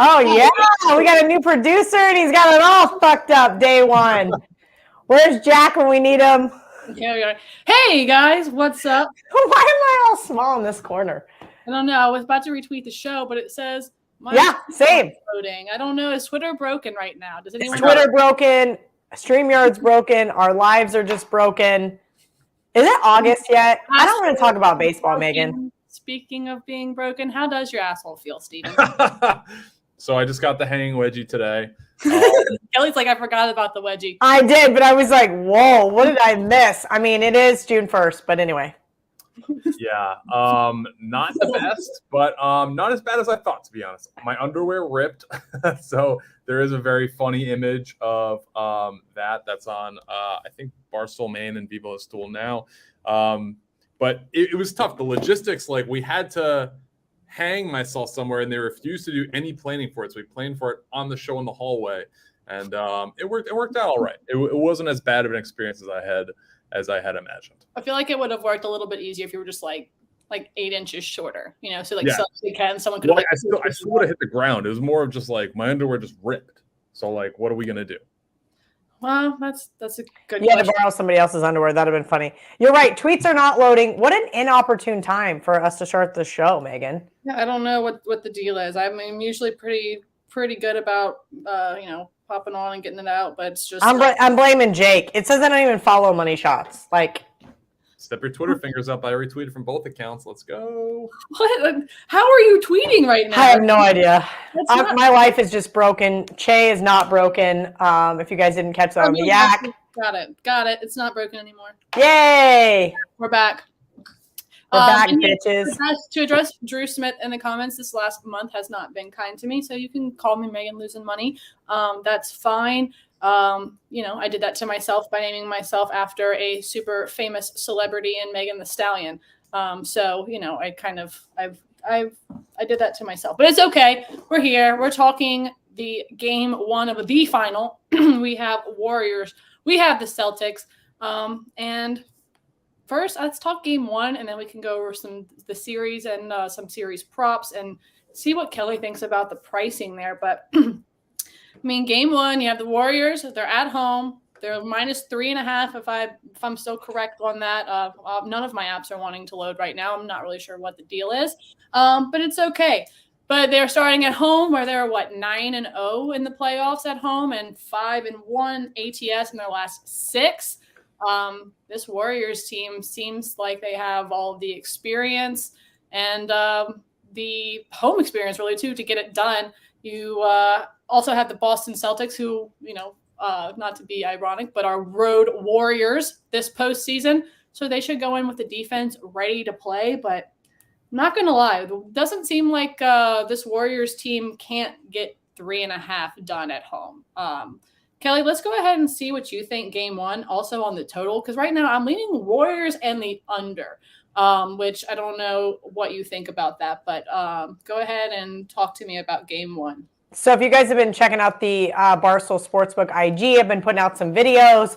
Oh, yeah. We got a new producer, and he's got it all fucked up day one. Where's Jack when we need him? Okay, hey, guys, what's up? Why am I all small in this corner? I don't know. I was about to retweet the show, but it says same. Loading. I don't know. Is Twitter broken right now? Does anyone? Is Twitter broken? StreamYard's broken. Our lives are just broken. Is it August yet? I don't want to talk about baseball, Megan. Speaking of being broken, how does your asshole feel, Steven? So I just got the hanging wedgie today. Kelly's like, I forgot about the wedgie. I did, but I was like, whoa, what did I miss? I mean, it is June 1st, but anyway. Yeah, not the best, but not as bad as I thought, to be honest. My underwear ripped, so there is a very funny image of that's on, I think, Barstool Maine and Vivo Stool now. But it was tough. The logistics, like we had to hang myself somewhere, and they refused to do any planning for it. So we planned for it on the show in the hallway, and it worked. It worked out all right. It wasn't as bad of an experience as I had imagined. I feel like it would have worked a little bit easier if you were just like 8 inches shorter, you know, so someone could. Well, I still would have hit the ground. It was more of just like my underwear just ripped. So like, what are we gonna do? Well, that's a good. Yeah, to borrow somebody else's underwear, that'd have been funny. You're right. Tweets are not loading. What an inopportune time for us to start the show, Megan. Yeah, I don't know what the deal is. I'm usually pretty good about popping on and getting it out, but it's just I'm blaming Jake. It says I don't even follow Money Shots. Like, step your Twitter fingers up. I retweeted from both accounts. Let's go. What? How are you tweeting right now? I have no idea. My life is just broken. Cheah is not broken. If you guys didn't catch that on the yak. Got it. It's not broken anymore. Yay! We're back. We're back, bitches. To address Drew Smith in the comments, this last month has not been kind to me, so you can call me Megan losing money. That's fine. I did that to myself by naming myself after a super famous celebrity in Megan Thee Stallion. I did that to myself, but it's okay. We're here. We're talking the game one of the final. We have Warriors. We have the Celtics. And first, let's talk game one, and then we can go over the series and some series props and see what Kelly thinks about the pricing there. But I mean, game one, you have the Warriors. They're at home. They're -3.5 if I'm still correct on that. None of my apps are wanting to load right now. I'm not really sure what the deal is, but it's okay. But they're starting at home where they're 9-0 in the playoffs at home and 5-1 ATS in their last 6. This Warriors team seems like they have all of the experience and the home experience really too to get it done. You also have the Boston Celtics who, not to be ironic, but are road warriors this postseason. So they should go in with the defense ready to play. But I'm not going to lie, it doesn't seem like this Warriors team can't get 3.5 done at home. Kelly, let's go ahead and see what you think game one, also on the total, because right now I'm leaning Warriors and the under, which I don't know what you think about that, but go ahead and talk to me about game one. So if you guys have been checking out the Barstool Sportsbook IG, I've been putting out some videos,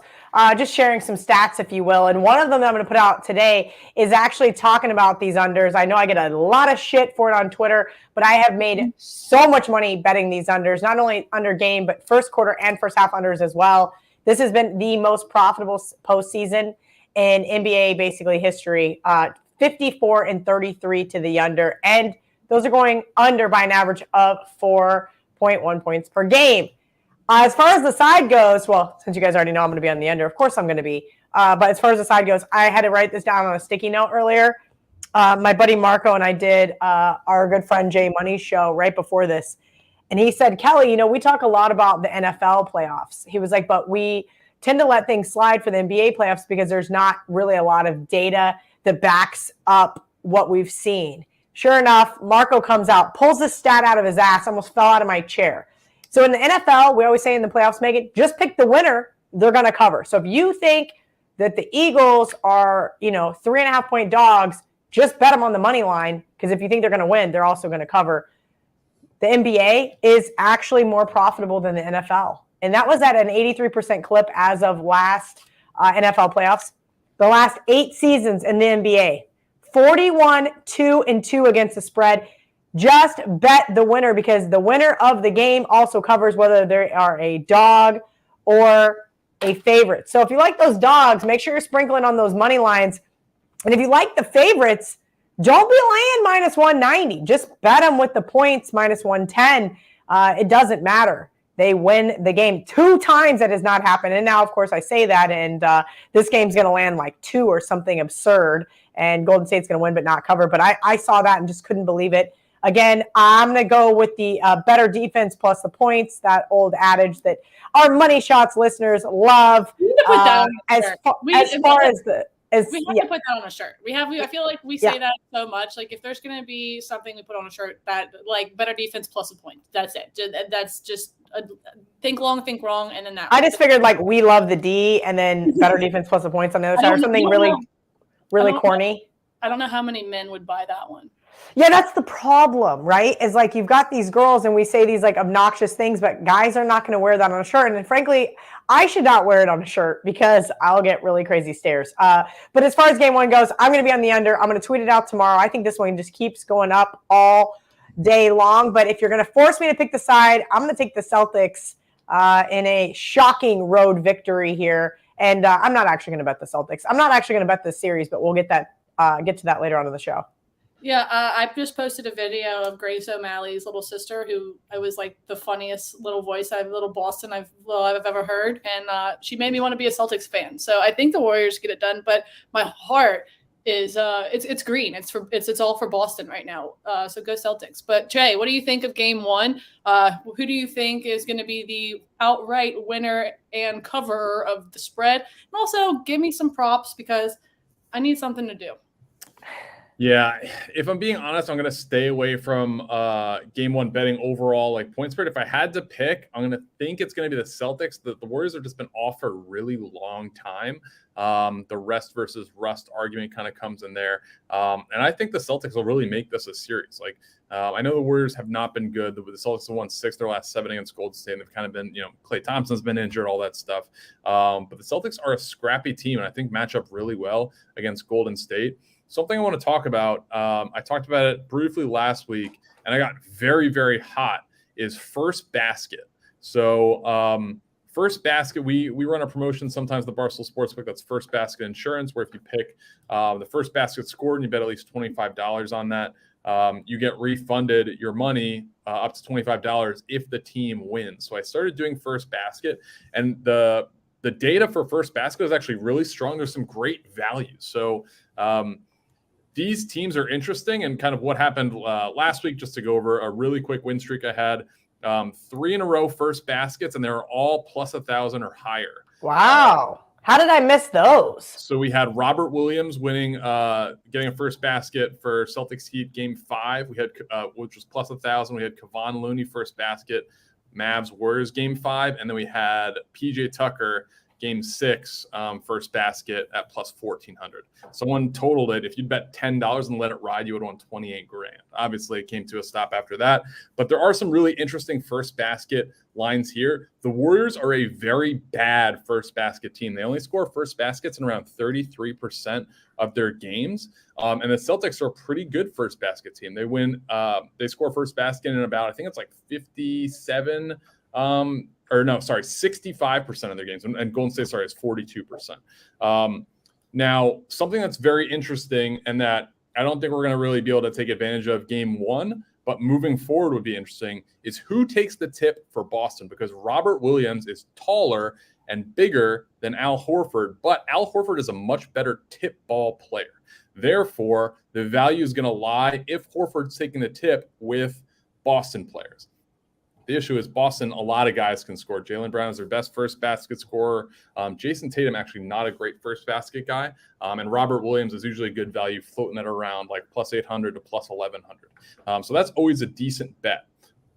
just sharing some stats, if you will. And one of them that I'm going to put out today is actually talking about these unders. I know I get a lot of shit for it on Twitter, but I have made so much money betting these unders, not only under game, but first quarter and first half unders as well. This has been the most profitable postseason in NBA basically history. 54-33 to the under, and those are going under by an average of 4.1 points per game. As far as the side goes, well, since you guys already know I'm going to be on the under, of course I'm going to be. But as far as the side goes, I had to write this down on a sticky note earlier. My buddy Marco and I did our good friend Jay Money's show right before this. And he said, Kelly, we talk a lot about the NFL playoffs. He was like, but we tend to let things slide for the NBA playoffs because there's not really a lot of data that backs up what we've seen. Sure enough, Marco comes out, pulls the stat out of his ass, almost fell out of my chair. So in the NFL, we always say in the playoffs, Megan, just pick the winner, they're going to cover. So if you think that the Eagles are, 3.5 point dogs, just bet them on the money line, because if you think they're going to win, they're also going to cover. The NBA is actually more profitable than the NFL. And that was at an 83% clip as of last NFL playoffs. The last 8 seasons in the NBA, 41-2-2 against the spread. just bet the winner, because the winner of the game also covers whether they are a dog or a favorite. So if you like those dogs, make sure you're sprinkling on those money lines. And if you like the favorites, don't be laying -190. Just bet them with the points -110. It doesn't matter. They win the game 2 times. That has not happened. And now, of course, I say that, and this game's going to land like 2 or something absurd, and Golden State's going to win but not cover. But I saw that and just couldn't believe it. Again, I'm going to go with the better defense plus the points, that old adage that our Money Shots listeners love. As far as the... We have to put that on a shirt. I feel like we say that so much. Like, if there's going to be something we put on a shirt, that like better defense plus a point. That's it. That's just think long, think wrong, and then that. I just figured like we love the D, and then better defense plus the points on the other side, or something really corny. I don't know how many men would buy that one. Yeah, that's the problem, right? Is like you've got these girls and we say these like obnoxious things, but guys are not going to wear that on a shirt. And frankly, I should not wear it on a shirt because I'll get really crazy stares. But as far as game 1 goes, I'm going to be on the under. I'm going to tweet it out tomorrow. I think this one just keeps going up all day long. But if you're going to force me to pick the side, I'm going to take the Celtics in a shocking road victory here. And I'm not actually going to bet the Celtics. I'm not actually going to bet this series, but we'll get to that later on in the show. Yeah, I just posted a video of Grace O'Malley's little sister, who I was like the funniest little voice little Boston I've ever heard, and she made me want to be a Celtics fan. So I think the Warriors get it done, but my heart is it's green. It's all for Boston right now. So go Celtics. But Jay, what do you think of game 1? Who do you think is going to be the outright winner and coverer of the spread? And also give me some props because I need something to do. Yeah, if I'm being honest, I'm going to stay away from game 1 betting overall, like point spread. If I had to pick, I'm going to think it's going to be the Celtics. The Warriors have just been off for a really long time. The rest versus rust argument kind of comes in there. And I think the Celtics will really make this a series. Like, I know the Warriors have not been good. The Celtics have won 6 their last 7 against Golden State. They've kind of been, Klay Thompson's been injured, all that stuff. But the Celtics are a scrappy team, and I think match up really well against Golden State. Something I want to talk about, I talked about it briefly last week, and I got very, very hot, is first basket. So first basket, we run a promotion sometimes, the Barstool Sportsbook, that's first basket insurance, where if you pick the first basket scored and you bet at least $25 on that, you get refunded your money up to $25 if the team wins. So I started doing first basket, and the data for first basket is actually really strong. There's some great values. So these teams are interesting, and kind of what happened last week, just to go over a really quick win streak I had, 3 in a row first baskets, and they were all plus 1,000 or higher. Wow. How did I miss those? So we had Robert Williams winning, getting a first basket for Celtics Heat game 5. We had, which was plus 1,000. We had Kevon Looney first basket, Mavs Warriors game 5. And then we had PJ Tucker game 6, first basket at plus 1,400. Someone totaled it. If you'd bet $10 and let it ride, you would have won $28,000. Obviously, it came to a stop after that. But there are some really interesting first basket lines here. The Warriors are a very bad first basket team. They only score first baskets in around 33% of their games. And the Celtics are a pretty good first basket team. They win. They score first basket in about, I think it's like 65% of their games. And Golden State, is 42%. Now, something that's very interesting and that I don't think we're going to really be able to take advantage of game 1, but moving forward would be interesting, is who takes the tip for Boston, because Robert Williams is taller and bigger than Al Horford, but Al Horford is a much better tip ball player. Therefore, the value is going to lie if Horford's taking the tip with Boston players. The issue is Boston, a lot of guys can score. Jaylen Brown is their best first basket scorer. Jason Tatum, actually not a great first basket guy. And Robert Williams is usually good value, floating that around like plus 800 to plus 1,100. So that's always a decent bet.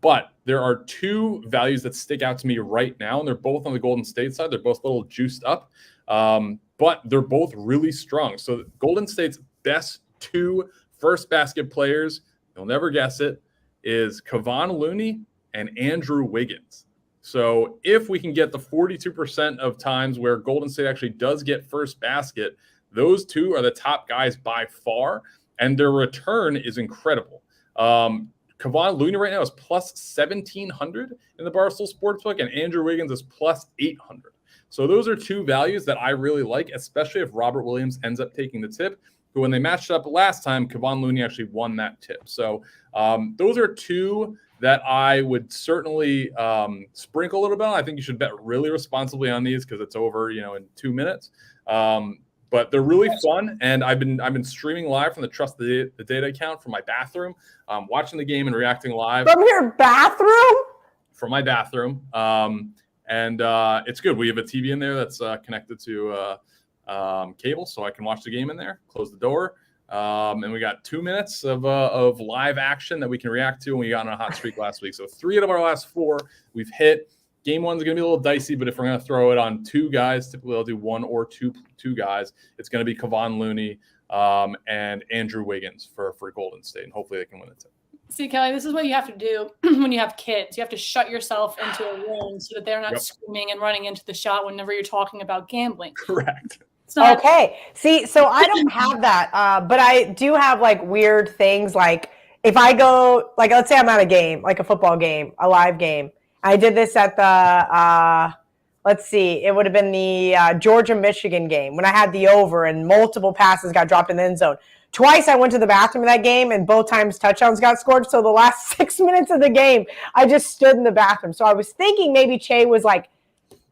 But there are 2 values that stick out to me right now, and they're both on the Golden State side. They're both a little juiced up, but they're both really strong. So Golden State's best 2 first basket players, you'll never guess it, is Kevon Looney and Andrew Wiggins. So if we can get the 42% of times where Golden State actually does get first basket, those 2 are the top guys by far, and their return is incredible. Kevon Looney right now is plus 1,700 in the Barstool Sportsbook, and Andrew Wiggins is plus 800. So those are two values that I really like, especially if Robert Williams ends up taking the tip. But when they matched up last time, Kevon Looney actually won that tip. So those are two that I would certainly sprinkle a little bit on. I think you should bet really responsibly on these because it's over, in 2 minutes. But they're really fun, and I've been streaming live from the Trust the Data account from my bathroom, watching the game and reacting live From your bathroom? From my bathroom. And it's good. We have a TV in there that's connected to cable, so I can watch the game in there, close the door. And we got 2 minutes of live action that we can react to, and we got on a hot streak last week. So 3 out of our last 4 we've hit. Game one's going to be a little dicey, but if we're going to throw it on 2 guys, typically I'll do 1 or 2 guys. It's going to be Kevon Looney and Andrew Wiggins for Golden State, and hopefully they can win it too. See, Kelly, this is what you have to do when you have kids. You have to shut yourself into a room so that they're not screaming and running into the shot whenever you're talking about gambling. Correct. Okay. See, so I don't have that, but I do have like weird things. Like if I go, like let's say I'm at a game, like a football game, a live game. I did this at the, let's see, it would have been the Georgia-Michigan game when I had the over and multiple passes got dropped in the end zone. Twice I went to the bathroom in that game, and both times touchdowns got scored. So the last 6 minutes of the game, I just stood in the bathroom. So I was thinking maybe Cheah was like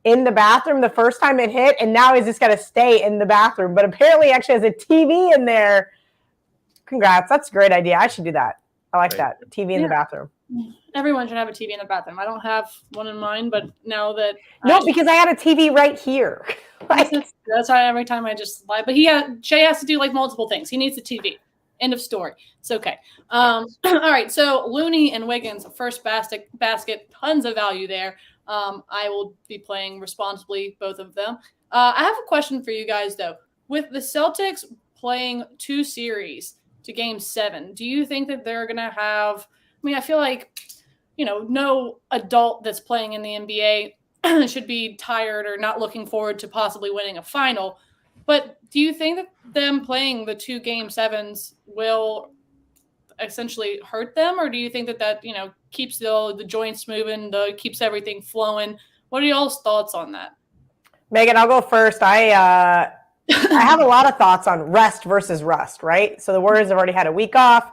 in the bathroom the first time it hit, and now he's just got to stay in the bathroom. But apparently he actually has a TV in there. Congrats. That's a great idea. I should do that. I like that. TV in the bathroom. Everyone should have a TV in the bathroom. I don't have one in mine, but now that because I had a TV right here. That's why every time I just lie. But Cheah has to do like multiple things. He needs a TV. End of story. It's okay. All right. So Looney and Wiggins, first basket, tons of value there. I will be playing responsibly, both of them. I have a question for you guys though. With the Celtics playing 2 series to Game 7, do you think that they're gonna have? I mean, I feel like, no adult that's playing in the NBA should be tired or not looking forward to possibly winning a final. But do you think that them playing the 2 Game 7s will essentially hurt them? Or do you think that keeps the joints moving, keeps everything flowing? What are y'all's thoughts on that? Megan, I'll go first. I have a lot of thoughts on rest versus rust, right? So the Warriors have already had a week off.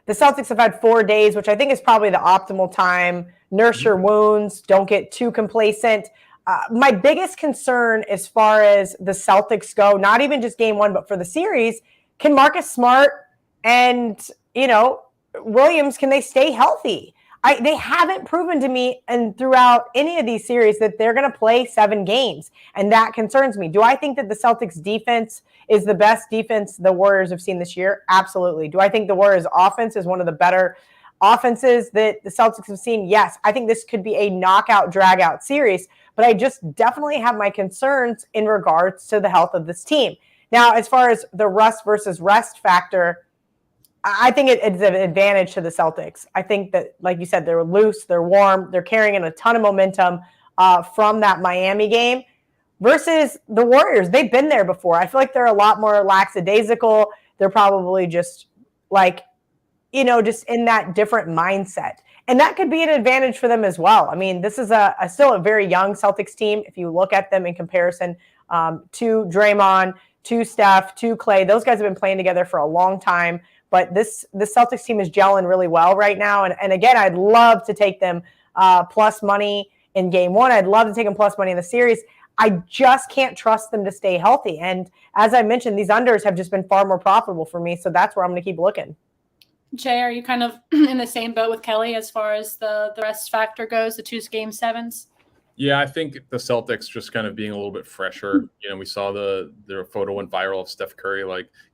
The Celtics have had 4 days, which I think is probably the optimal time. Nurse your wounds. Don't get too complacent. My biggest concern as far as the Celtics go, not even just Game 1, but for the series, can Marcus Smart and, Williams, can they stay healthy? They haven't proven to me and throughout any of these series that they're going to play 7 games, and that concerns me. Do I think that the Celtics defense is the best defense the Warriors have seen this year? Absolutely. Do I think the Warriors offense is one of the better offenses that the Celtics have seen? Yes. I think this could be a knockout, drag-out series, but I just definitely have my concerns in regards to the health of this team. Now, as far as the rust versus rest factor, I think it's an advantage to the Celtics. I think that, like you said, they're loose, they're warm, they're carrying in a ton of momentum from that Miami game versus the Warriors. They've been there before. I feel like they're a lot more lackadaisical. They're probably just just in that different mindset. And that could be an advantage for them as well. I mean, this is still a very young Celtics team. If you look at them in comparison to Draymond, to Steph, to Clay, those guys have been playing together for a long time. But this Celtics team is gelling really well right now. And again, I'd love to take them plus money in Game 1. I'd love to take them plus money in the series. I just can't trust them to stay healthy. And as I mentioned, these unders have just been far more profitable for me. So that's where I'm going to keep looking. Jay, are you kind of in the same boat with Kelly as far as the rest factor goes, the 2 Game 7s? Yeah, I think the Celtics just kind of being a little bit fresher. We saw their photo went viral of Steph Curry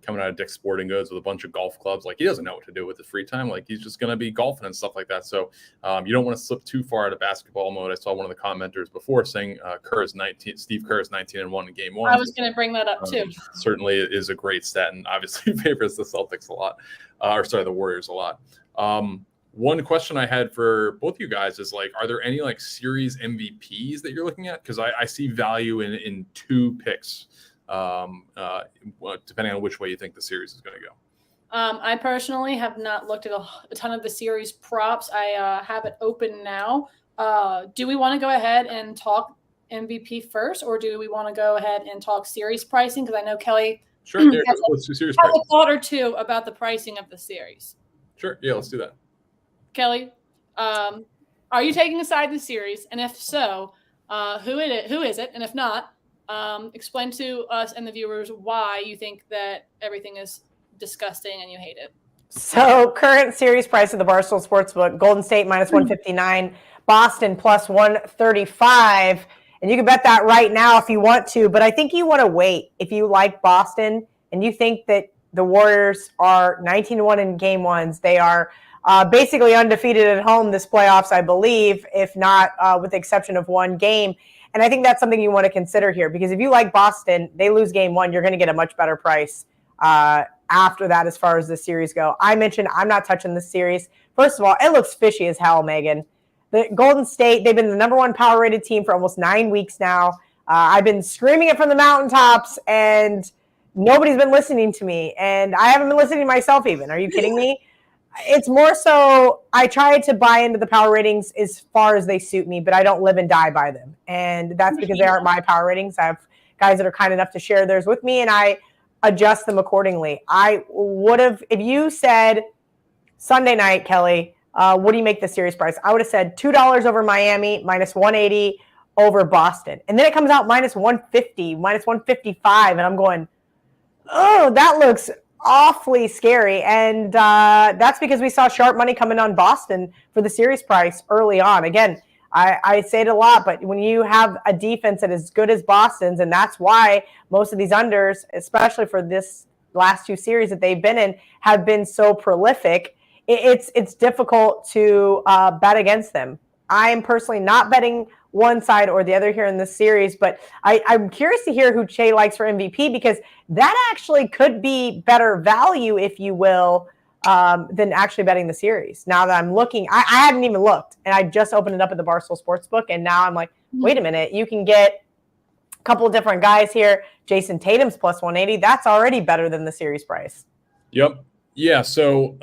coming out of Dick's Sporting Goods with a bunch of golf clubs. He doesn't know what to do with his free time. He's just going to be golfing and stuff like that. So you don't want to slip too far out of basketball mode. I saw one of the commenters before saying Steve Kerr is 19-1 in Game 1. I was going to bring that up too. Certainly is a great stat and obviously favors the Celtics a lot, the Warriors a lot. One question I had for both you guys is are there any series MVPs that you're looking at? Because I see value in 2 picks, depending on which way you think the series is going to go. I personally have not looked at a ton of the series props. I have it open now. Do we want to go ahead and talk MVP first, or do we want to go ahead and talk series pricing? Because I know Kelly Sure. Yeah, let's do series has pricing. a thought or two about the pricing of the series. Sure. Yeah, let's do that. Kelly, are you taking a side in the series? And if so, who is it? And if not, explain to us and the viewers why you think that everything is disgusting and you hate it. So current series price of the Barstool Sportsbook: Golden State minus 159, Boston plus 135. And you can bet that right now if you want to, but I think you want to wait. If you like Boston and you think that the Warriors are 19-1 in game ones, they are basically undefeated at home this playoffs, I believe, if not with the exception of one game. And I think that's something you want to consider here, because if you like Boston, they lose game one, you're going to get a much better price after that as far as the series go. I mentioned I'm not touching this series. First of all, it looks fishy as hell, Megan. The Golden State, they've been the number one power rated team for almost 9 weeks now. I've been screaming it from the mountaintops, and nobody's been listening to me. And I haven't been listening to myself even. Are you kidding me? It's more so I try to buy into the power ratings as far as they suit me, but I don't live and die by them. And that's because they aren't my power ratings. I have guys that are kind enough to share theirs with me, and I adjust them accordingly. I would have, if you said Sunday night, Kelly, what do you make the series price? I would have said $2 over Miami, minus 180 over Boston. And then it comes out minus 150, minus 155. And I'm going, oh, that looks awfully scary. And that's because we saw sharp money coming on Boston for the series price early on. Again, I say it a lot, but when you have a defense that is as good as Boston's, and that's why most of these unders, especially for this last 2 series that they've been in, have been so prolific, it's difficult to bet against them. I am personally not betting one side or the other here in this series, but I'm curious to hear who Cheah likes for MVP, because that actually could be better value, if you will, than actually betting the series. Now that I'm looking, I hadn't even looked, and I just opened it up at the Barstool Sportsbook, and now I'm like, wait a minute, you can get a couple of different guys here. Jason Tatum's plus 180. That's already better than the series price. Yep. Yeah. So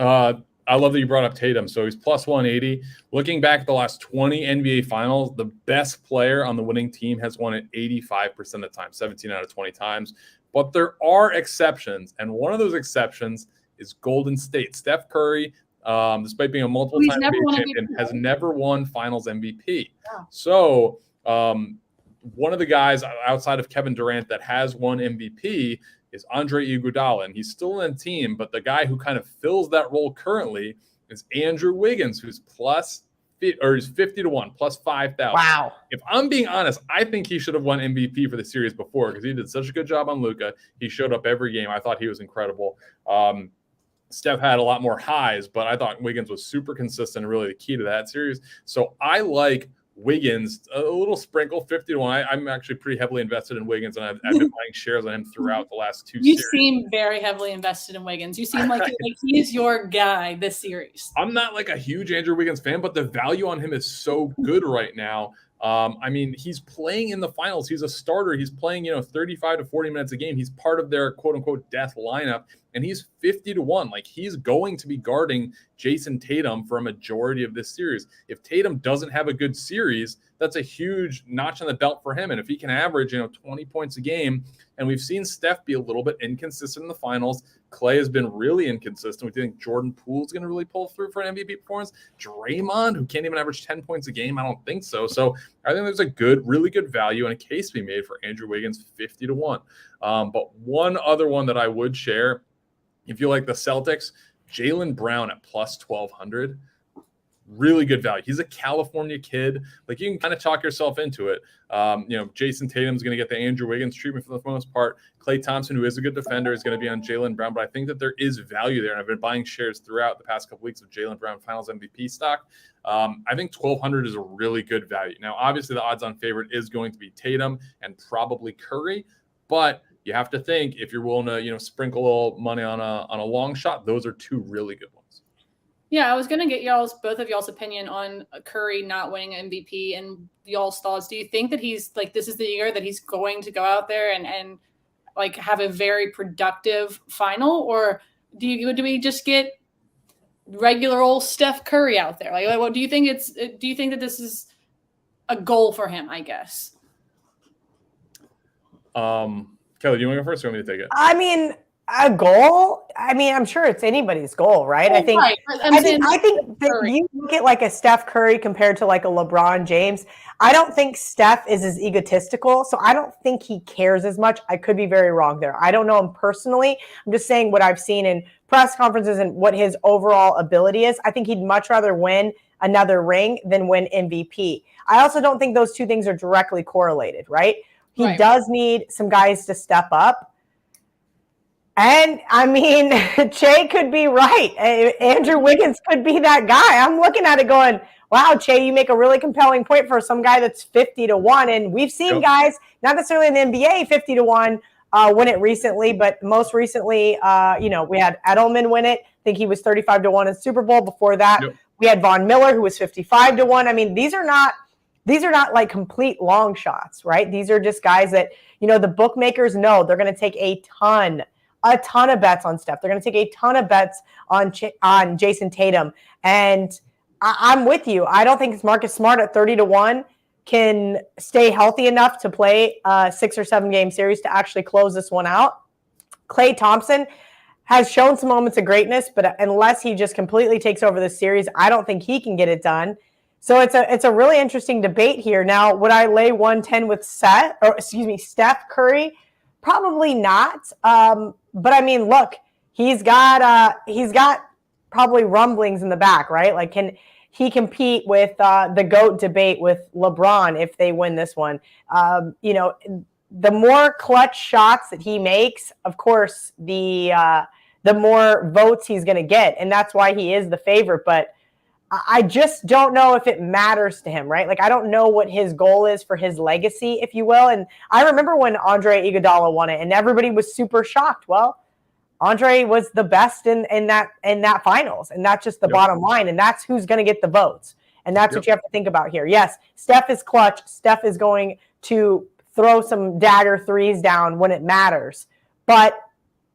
I love that you brought up Tatum. So he's plus 180. Looking back at the last 20 NBA finals, the best player on the winning team has won it 85% of the time, 17 out of 20 times. But there are exceptions, and one of those exceptions is Golden State. Steph Curry, despite being a multiple-time NBA champion, has never won Finals MVP. Yeah. So one of the guys outside of Kevin Durant that has won MVP is Andre Iguodala, and he's still in the team, but the guy who kind of fills that role currently is Andrew Wiggins, who's he's 50-1, plus 5,000. Wow. If I'm being honest, I think he should have won MVP for the series before, because he did such a good job on Luka. He showed up every game. I thought he was incredible. Steph had a lot more highs, but I thought Wiggins was super consistent and really the key to that series. So I like Wiggins, a little sprinkle, 50-1. I'm actually pretty heavily invested in Wiggins, and I've been buying shares on him throughout the last 2 series. You seem very heavily invested in Wiggins. You seem like he is your guy this series. I'm not like a huge Andrew Wiggins fan, but the value on him is so good right now. I mean, he's playing in the finals. He's a starter. He's playing, 35 to 40 minutes a game. He's part of their quote unquote death lineup, and he's 50-1. Like, he's going to be guarding Jason Tatum for a majority of this series. If Tatum doesn't have a good series, that's a huge notch on the belt for him. And if he can average, 20 points a game, and we've seen Steph be a little bit inconsistent in the finals. Clay has been really inconsistent. We think Jordan Poole's going to really pull through for an MVP performance. Draymond, who can't even average 10 points a game, I don't think so. So I think there's a really good value and a case to be made for Andrew Wiggins, 50-1. But one other one that I would share, if you like the Celtics, Jaylen Brown at plus 1,200. Really good value. He's a California kid. Like, you can kind of talk yourself into it. Jason Tatum's going to get the Andrew Wiggins treatment for the most part. Klay Thompson, who is a good defender, is going to be on Jaylen Brown. But I think that there is value there. And I've been buying shares throughout the past couple weeks of Jaylen Brown Finals MVP stock. I think 1,200 is a really good value. Now, obviously, the odds-on favorite is going to be Tatum and probably Curry. But you have to think, if you're willing to, sprinkle a little money on a long shot, those are 2 really good ones. Yeah, I was going to get both of y'all's opinion on Curry not winning MVP and y'all's thoughts. Do you think that he's like, this is the year that he's going to go out there and like have a very productive final, or do we just get regular old Steph Curry out there? Like, what do you think do you think that this is a goal for him, I guess? Kelly, do you want to go first or want me to take it? I mean, a goal? I mean, I'm sure it's anybody's goal, right? I think right. I think that you look at like a Steph Curry compared to like a LeBron James. I don't think Steph is as egotistical, so I don't think he cares as much. I could be very wrong there. I don't know him personally. I'm just saying what I've seen in press conferences and what his overall ability is. I think he'd much rather win another ring than win MVP. I also don't think those two things are directly correlated, right? He does need some guys to step up. And I mean, Cheah could be right. Andrew Wiggins could be that guy. I'm looking at it going, wow, Cheah, you make a really compelling point for some guy that's 50-1. And we've seen guys, not necessarily in the NBA, 50-1 win it recently, but most recently, we had Edelman win it. I think he was 35-1 in Super Bowl. Before that, we had Von Miller, who was 55-1. I mean, these are not like complete long shots, right? These are just guys that, the bookmakers know they're going to take a ton of bets on Steph. They're going to take a ton of bets on Jason Tatum. And I'm with you. I don't think Marcus Smart at 30-1 can stay healthy enough to play a 6 or 7 game series to actually close this one out. Klay Thompson has shown some moments of greatness, but unless he just completely takes over the series, I don't think he can get it done. So it's a really interesting debate here. Now, would I lay 110 with Steph Curry? Probably not. But I mean, look, he's got probably rumblings in the back, right? Like, can he compete with the GOAT debate with LeBron if they win this one? The more clutch shots that he makes, of course, the more votes he's going to get, and that's why he is the favorite. But I just don't know if it matters to him, right? Like, I don't know what his goal is for his legacy, if you will. And I remember when Andre Iguodala won it, and everybody was super shocked. Well, Andre was the best in that finals, and that's just the bottom line. And that's who's going to get the votes, and that's what you have to think about here. Yes, Steph is clutch. Steph is going to throw some dagger threes down when it matters, but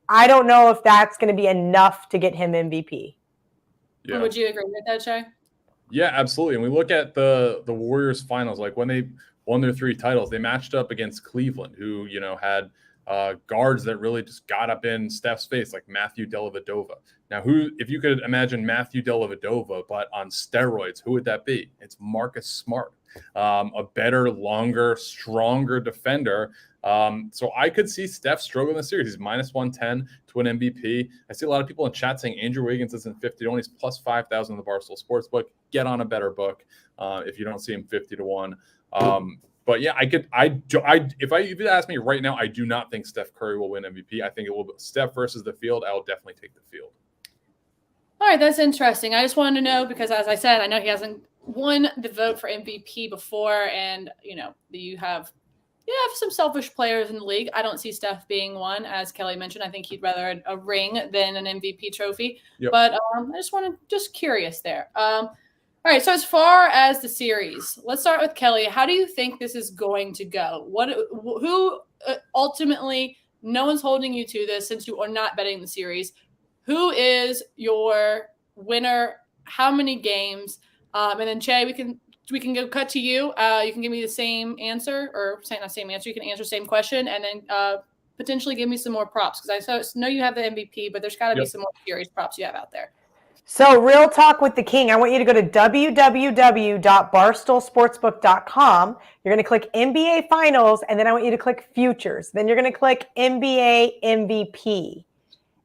I don't know if that's going to be enough to get him MVP. Yeah. Would you agree with that, Cheah? Yeah, absolutely. And we look at the Warriors finals, like when they won their 3 titles, they matched up against Cleveland, who, had guards that really just got up in Steph's face, like Matthew Dellavedova. Now, if you could imagine Matthew Dellavedova, but on steroids, who would that be? It's Marcus Smart, a better, longer, stronger defender. So I could see Steph struggle in the series. He's minus 110 to win MVP. I see a lot of people in chat saying Andrew Wiggins isn't 50-1. He's plus 5,000 in the Barstool Sportsbook. Get on a better book if you don't see him 50-1. But yeah, if you ask me right now, I do not think Steph Curry will win MVP. I think it will be Steph versus the field. I will definitely take the field. All right, that's interesting. I just wanted to know because, as I said, I know he hasn't won the vote for MVP before, and you have some selfish players in the league. I don't see Steph being one, as Kelly mentioned. I think he'd rather a ring than an MVP trophy. Yep. But I just curious there. All right, so as far as the series, let's start with Kelly. How do you think this is going to go? Who ultimately, no one's holding you to this since you are not betting the series. Who is your winner? How many games? And then Cheah, we can go cut to you. You can give me the same answer, or not same answer. You can answer the same question, and then potentially give me some more props because I know you have the MVP, but there's got to be some more serious props you have out there. So, Real Talk with the King. I want you to go to www.barstoolsportsbook.com. You're going to click NBA Finals, and then I want you to click Futures. Then you're going to click NBA MVP.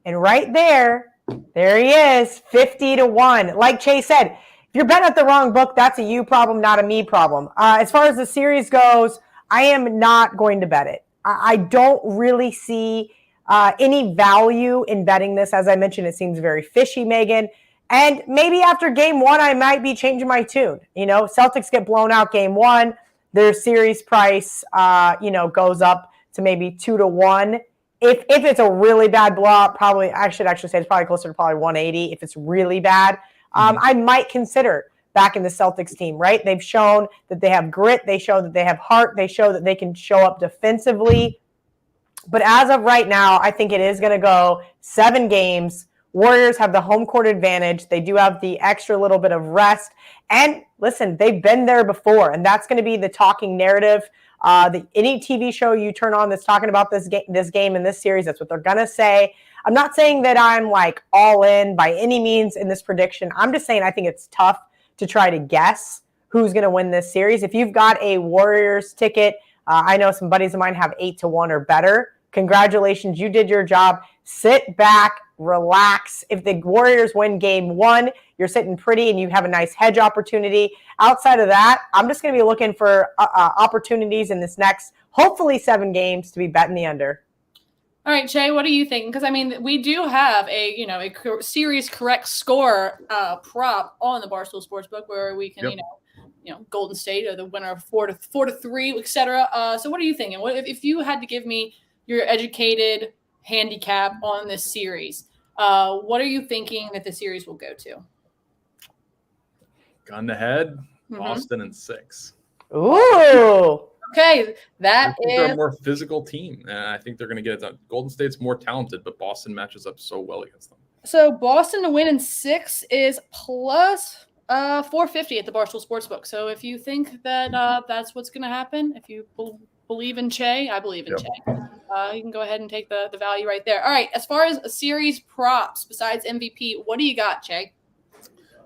And right there he is, 50-1. Like Cheah said, if you're betting at the wrong book, that's a you problem, not a me problem. As far as the series goes, I am not going to bet it. I don't really see any value in betting this. As I mentioned, it seems very fishy, Megan. And maybe after game 1, I might be changing my tune. Celtics get blown out game 1. Their series price, goes up to maybe 2-1. If it's a really bad blowout, probably I should actually say it's probably closer to probably 180 if it's really bad. I might consider backing the Celtics team, right? They've shown that they have grit. They show that they have heart. They show that they can show up defensively. But as of right now, I think it is going to go 7 games, Warriors have the home court advantage. They do have the extra little bit of rest. And listen, they've been there before, and that's going to be the talking narrative. Any TV show you turn on that's talking about this game and this series, that's what they're going to say. I'm not saying that I'm like all in by any means in this prediction. I'm just saying I think it's tough to try to guess who's going to win this series. If you've got a Warriors ticket, I know some buddies of mine have 8-1 or better. Congratulations, you did your job. Sit back, relax. If the Warriors win game 1, you're sitting pretty and you have a nice hedge opportunity. Outside of that, I'm just going to be looking for opportunities in this next, hopefully 7 games to be betting the under. All right, Cheah, what are you thinking? Because I mean, we do have a series correct score prop on the Barstool Sportsbook where we can Golden State or the winner of 4-3, etc. So what are you thinking? What if you had to give me your educated handicap on this series? What are you thinking that the series will go to? Gun to head, Boston in 6. Ooh. Okay, I think they're a more physical team, and I think they're going to get it done. Golden State's more talented, but Boston matches up so well against them. So Boston to win in 6 is plus 450 at the Barstool Sportsbook. So if you think that that's what's going to happen, if you believe in Cheah, I believe in Cheah. You can go ahead and take the value right there. All right, as far as a series props besides MVP, what do you got, Cheah?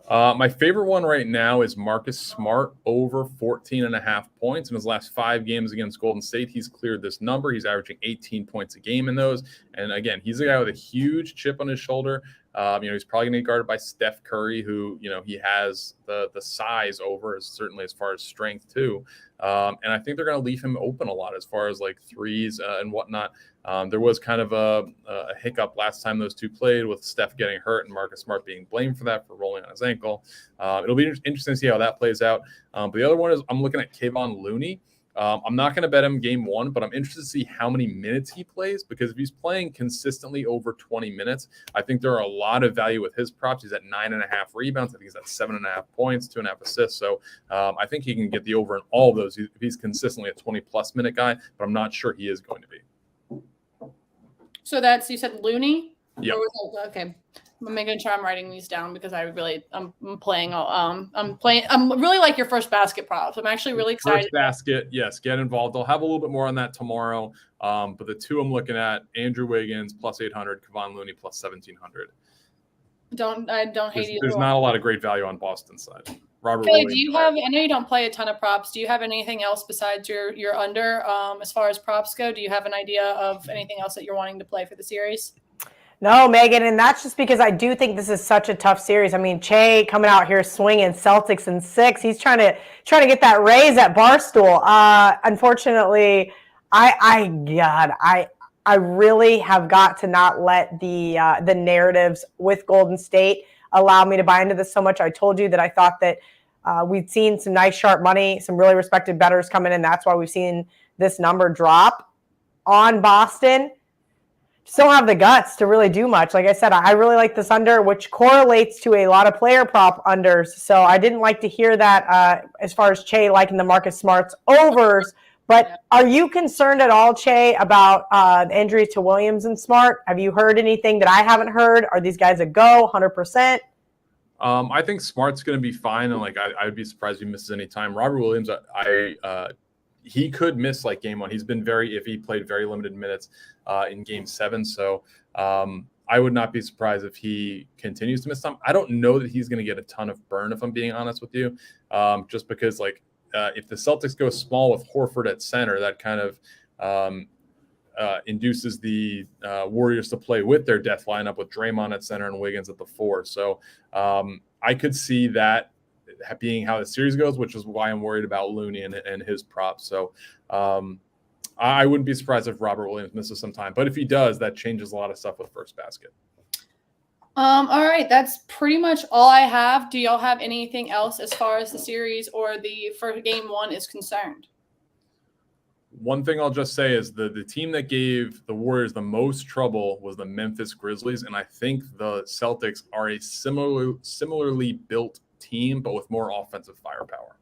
My favorite one right now is Marcus Smart over 14.5 points. In his last 5 games against Golden State, he's cleared this number. He's averaging 18 points a game in those. And again, he's a guy with a huge chip on his shoulder. He's probably going to get guarded by Steph Curry, who, he has the size over, certainly as far as strength too. And I think they're going to leave him open a lot as far as like threes and whatnot. There was kind of a hiccup last time those two played with Steph getting hurt and Marcus Smart being blamed for that, for rolling on his ankle. It'll be interesting to see how that plays out. But the other one is I'm looking at Kevon Looney. I'm not going to bet him game 1, but I'm interested to see how many minutes he plays, because if he's playing consistently over 20 minutes, I think there are a lot of value with his props. He's at 9.5 rebounds. I think he's at 7.5 points, 2.5 assists. So I think he can get the over in all of those if he's consistently a 20-plus minute guy, but I'm not sure he is going to be. So that's, you said Looney? Yeah. Okay. I'm making sure I'm writing these down because I'm really like your first basket props. I'm actually really excited. First basket, yes, get involved. I'll have a little bit more on that tomorrow. But the two I'm looking at, Andrew Wiggins plus 800, Kevon Looney plus 1700. I don't hate either. There's not a lot of great value on Boston's side. Robert Okay, Williams, I know you don't play a ton of props. Do you have anything else besides your under as far as props go? Do you have an idea of anything else that you're wanting to play for the series? No, Megan, and that's just because I do think this is such a tough series. I mean, Cheah coming out here swinging Celtics in 6. He's trying to get that raise at Barstool. Unfortunately, I really have got to not let the narratives with Golden State allow me to buy into this so much. I told you that I thought that we'd seen some nice sharp money, some really respected bettors come in, and that's why we've seen this number drop on Boston. Just don't have the guts to really do much. Like I said, I really like this under, which correlates to a lot of player prop unders. So I didn't like to hear that as far as Cheah liking the Marcus Smart's overs. But are you concerned at all, Cheah, about injuries to Williams and Smart? Have you heard anything that I haven't heard? Are these guys a go, 100%? I think Smart's going to be fine, and I'd be surprised if he misses any time. Robert Williams, he could miss game 1. He's been very iffy, played very limited minutes in game 7. So I would not be surprised if he continues to miss time. I don't know that he's going to get a ton of burn, if I'm being honest with you, just because if the Celtics go small with Horford at center, that kind of induces the Warriors to play with their death lineup with Draymond at center and Wiggins at the 4. So I could see that being how the series goes, which is why I'm worried about Looney and his props. So I wouldn't be surprised if Robert Williams misses some time. But if he does, that changes a lot of stuff with first basket. All right, that's pretty much all I have. Do y'all have anything else as far as the series or for game 1 is concerned? One thing I'll just say is the team that gave the Warriors the most trouble was the Memphis Grizzlies, and I think the Celtics are a similarly built team, but with more offensive firepower.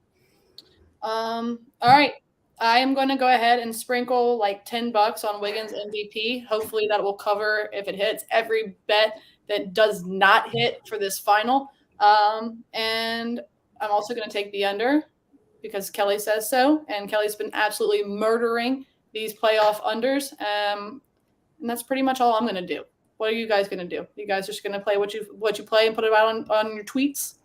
All right. I am going to go ahead and sprinkle $10 on Wiggins MVP. Hopefully that will cover, if it hits, every bet that does not hit for this final. And I'm also going to take the under because Kelly says so. And Kelly's been absolutely murdering these playoff unders. And that's pretty much all I'm going to do. What are you guys going to do? You guys just going to play what you play and put it out on your tweets?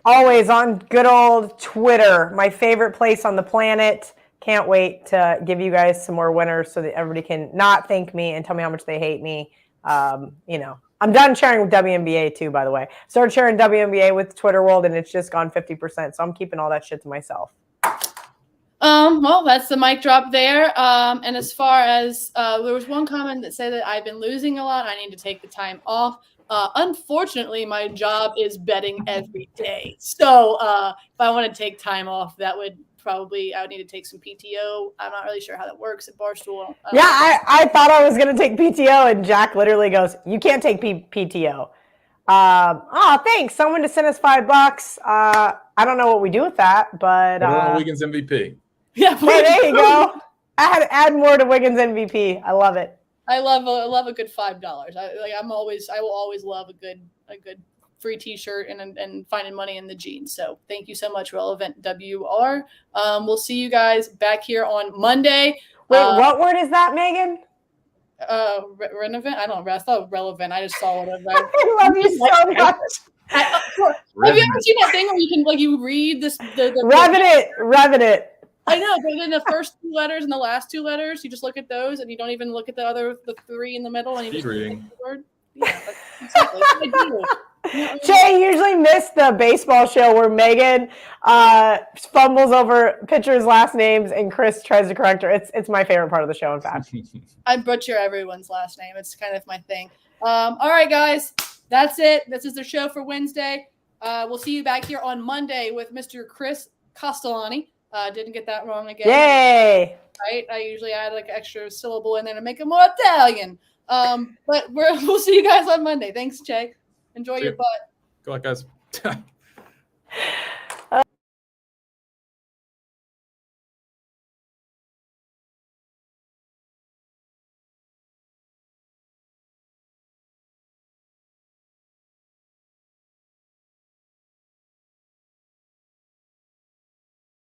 Always on good old Twitter, my favorite place on the planet. Can't wait to give you guys some more winners so that everybody can not thank me and tell me how much they hate me. I'm done sharing with WNBA too, by the way. Started sharing WNBA with Twitter World, and it's just gone 50%. So I'm keeping all that shit to myself. Well, that's the mic drop there. And as far as there was one comment that said that I've been losing a lot. I need to take the time off. Unfortunately, my job is betting every day. So if I want to take time off, that would probably, I would need to take some PTO. I'm not really sure how that works at Barstool. I thought I was going to take PTO, and Jack literally goes, "You can't take PTO." Thanks. Someone to send us $5. I don't know what we do with that, but Wiggins MVP. Yeah, hey, there you go. Add more to Wiggins MVP. I love it. I love a good $5. I will always love a good free T-shirt and finding money in the jeans. So thank you so much, Relevant WR. We'll see you guys back here on Monday. Wait, what word is that, Megan? Relevant? I don't know. I thought relevant. I just saw whatever. I love you so much. Have you ever seen that thing where you can you read this? Revenant. I know, but then the first two letters and the last two letters, you just look at those and you don't even look at the three in the middle, and you just reading the word. Yeah, that's exactly what I do. Cheah, you usually miss the baseball show where Megan fumbles over pitchers' last names and Chris tries to correct her. It's my favorite part of the show, in fact. I butcher everyone's last name. It's kind of my thing. All right, guys. That's it. This is the show for Wednesday. We'll see you back here on Monday with Mr. Chris Castellani. Didn't get that wrong again. Yay! Right? I usually add an extra syllable in there to make it more Italian. But we'll see you guys on Monday. Thanks, Cheah. Enjoy your butt. Good luck, guys.